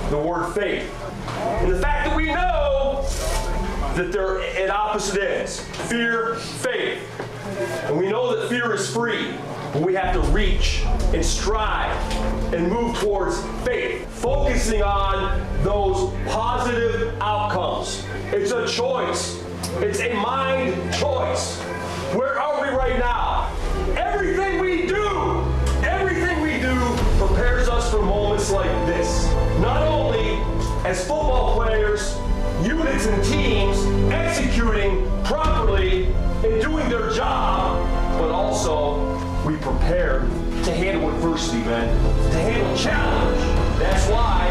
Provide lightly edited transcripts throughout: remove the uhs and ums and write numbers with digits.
the word faith. And the fact that we know that they're at opposite ends. Fear, faith. And we know that fear is free. But we have to reach and strive and move towards faith, focusing on those positive outcomes. It's a choice. It's a mind choice. Where are we right now? Everything we do prepares us for moments like this. Not only as football players, units and teams executing properly and doing their job, but also we prepare to handle adversity, man, to handle challenge. That's why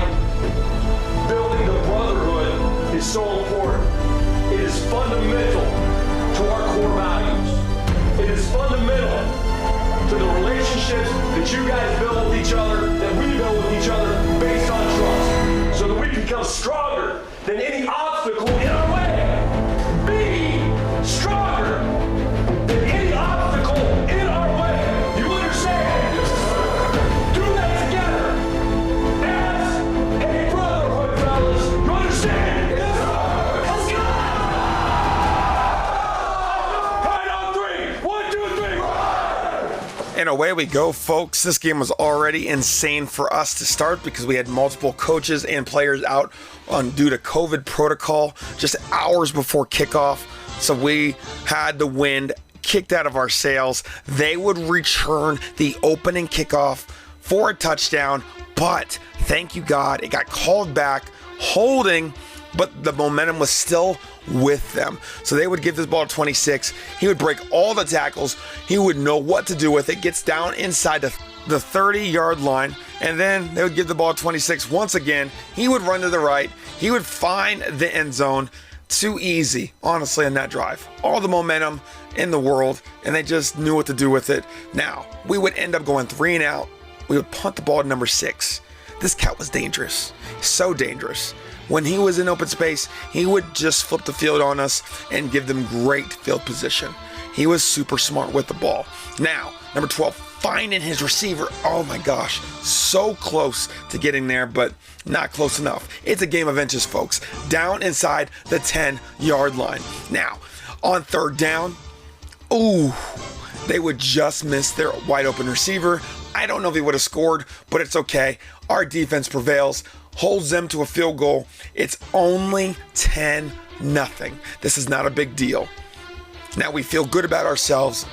building the brotherhood is so important. It is fundamental to our core values. It is fundamental to the relationships that you guys build with each other, that we build with each other based on trust, so that we become stronger than any obstacle in our way. Be stronger than any obstacle in our way. You understand? Do that together as a brotherhood, fellas. You understand? Let's go! Right on three. 1, 2, 3. And away we go, folks. This game was already insane for us to start because we had multiple coaches and players out due to COVID protocol just hours before kickoff. So we had the wind kicked out of our sails. They would return the opening kickoff for a touchdown, but thank you God, it got called back, holding, but the momentum was still with them. So they would give this ball to 26. He would break all the tackles. He would know what to do with it. Gets down inside the 30-yard line, and then they would give the ball to 26 once again. He would run to the right. He would find the end zone. Too easy, honestly, on that drive. All the momentum in the world, and they just knew what to do with it. Now, we would end up going 3 and out. We would punt the ball to number 6. This cat was dangerous. So dangerous. When he was in open space, he would just flip the field on us and give them great field position. He was super smart with the ball. Now, number 12, finding his receiver. Oh my gosh, so close to getting there, but not close enough. It's a game of inches, folks. Down inside the 10-yard line. Now, on 3rd down, they would just miss their wide open receiver. I don't know if he would have scored, but it's okay. Our defense prevails, holds them to a field goal. It's only 10-0. This is not a big deal. Now we feel good about ourselves,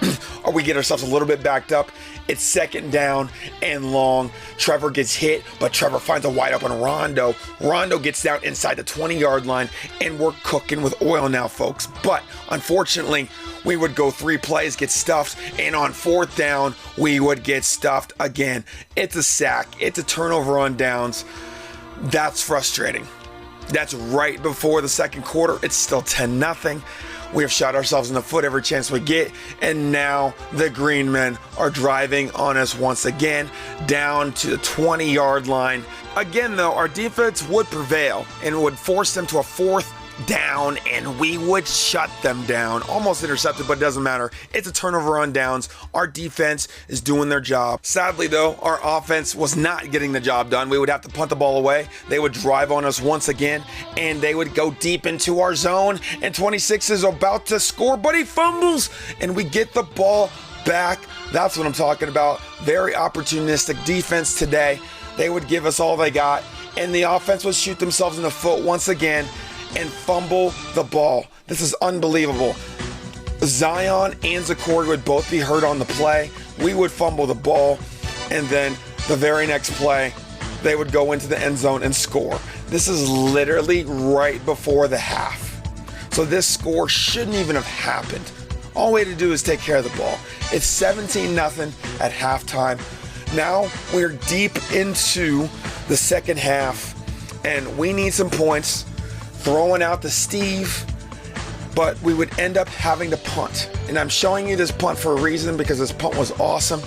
or we get ourselves a little bit backed up. It's 2nd down and long. Trevor gets hit, but Trevor finds a wide open Rondo. Rondo gets down inside the 20-yard line, and we're cooking with oil now, folks. But unfortunately, we would go 3 plays, get stuffed, and on 4th down, we would get stuffed again. It's a sack. It's a turnover on downs. That's frustrating. That's right before the 2nd quarter. It's still 10-0. We have shot ourselves in the foot every chance we get, and now the Greenmen are driving on us once again, down to the 20-yard line. Again, though, our defense would prevail and would force them to a 4th down, and we would shut them down. Almost intercepted, but it doesn't matter. It's a turnover on downs. Our defense is doing their job. Sadly, though, our offense was not getting the job done. We would have to punt the ball away. They would drive on us once again, and they would go deep into our zone, and 26 is about to score, but he fumbles, and we get the ball back. That's what I'm talking about. Very opportunistic defense today. They would give us all they got, and the offense would shoot themselves in the foot once again and fumble the ball. This is unbelievable. Zion and Zakori would both be hurt on the play. We would fumble the ball, and then the very next play, they would go into the end zone and score. This is literally right before the half. So this score shouldn't even have happened. All we had to do is take care of the ball. It's 17-0 at halftime. Now we're deep into the 2nd half, and we need some points. Throwing out to Steve, but we would end up having to punt. And I'm showing you this punt for a reason, because this punt was awesome.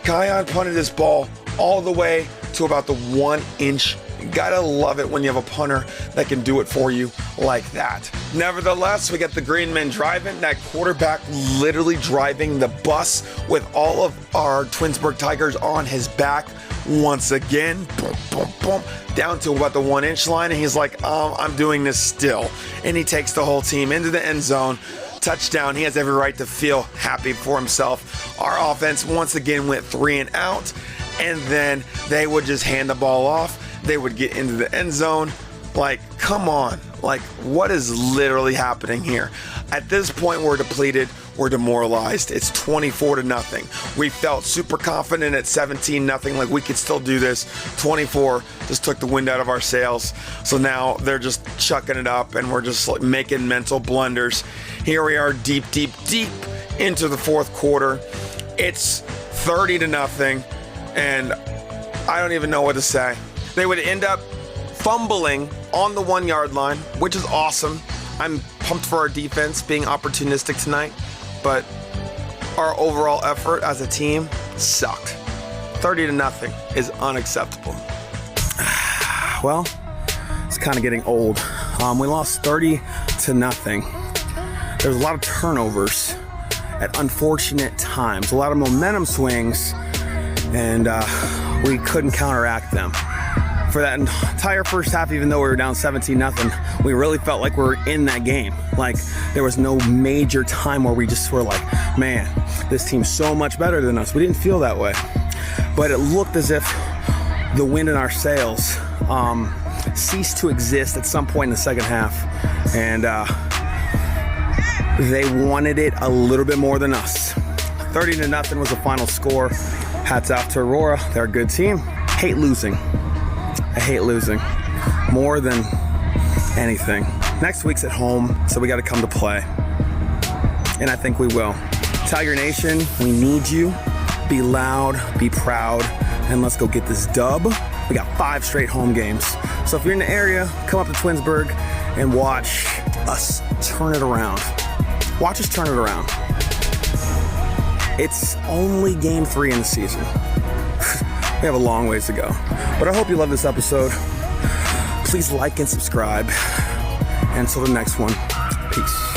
Kion punted this ball all the way to about the 1-inch. You gotta love it when you have a punter that can do it for you like that. Nevertheless, we got the Greenmen driving, that quarterback literally driving the bus with all of our Twinsburg Tigers on his back. once again, boom, boom, boom, down to about the 1 inch line. And he's like, I'm doing this still. And he takes the whole team into the end zone. Touchdown. He has every right to feel happy for himself. Our offense once again went 3 and out. And then they would just hand the ball off. They would get into the end zone. Like, come on. Like, what is literally happening here? At this point, we're depleted. We're demoralized. It's 24-0. We felt super confident at 17-0, like we could still do this. 24 just took the wind out of our sails. So now they're just chucking it up, and we're just like making mental blunders. Here we are, deep into the fourth quarter. It's 30-0, and I don't even know what to say. They would end up fumbling on the 1 yard line, which is awesome. I'm pumped for our defense being opportunistic tonight, but our overall effort as a team sucked. 30-0 is unacceptable. Well, it's kind of getting old. We lost 30-0. There's a lot of turnovers at unfortunate times, a lot of momentum swings, and we couldn't counteract them. For that entire first half, even though we were down 17-0, we really felt like we were in that game. Like, there was no major time where we just were like, man, this team's so much better than us. We didn't feel that way. But it looked as if the wind in our sails ceased to exist at some point in the second half. And they wanted it a little bit more than us. 30-0 was the final score. Hats off to Aurora. They're a good team. Hate losing. I hate losing more than anything. Next week's at home, so we got to come to play. And I think we will. Tiger Nation, we need you. Be loud, be proud, and let's go get this dub. We got 5 straight home games. So if you're in the area, come up to Twinsburg and watch us turn it around. Watch us turn it around. It's only game 3 in the season. We have a long ways to go. But I hope you love this episode. Please like and subscribe. And until the next one, peace.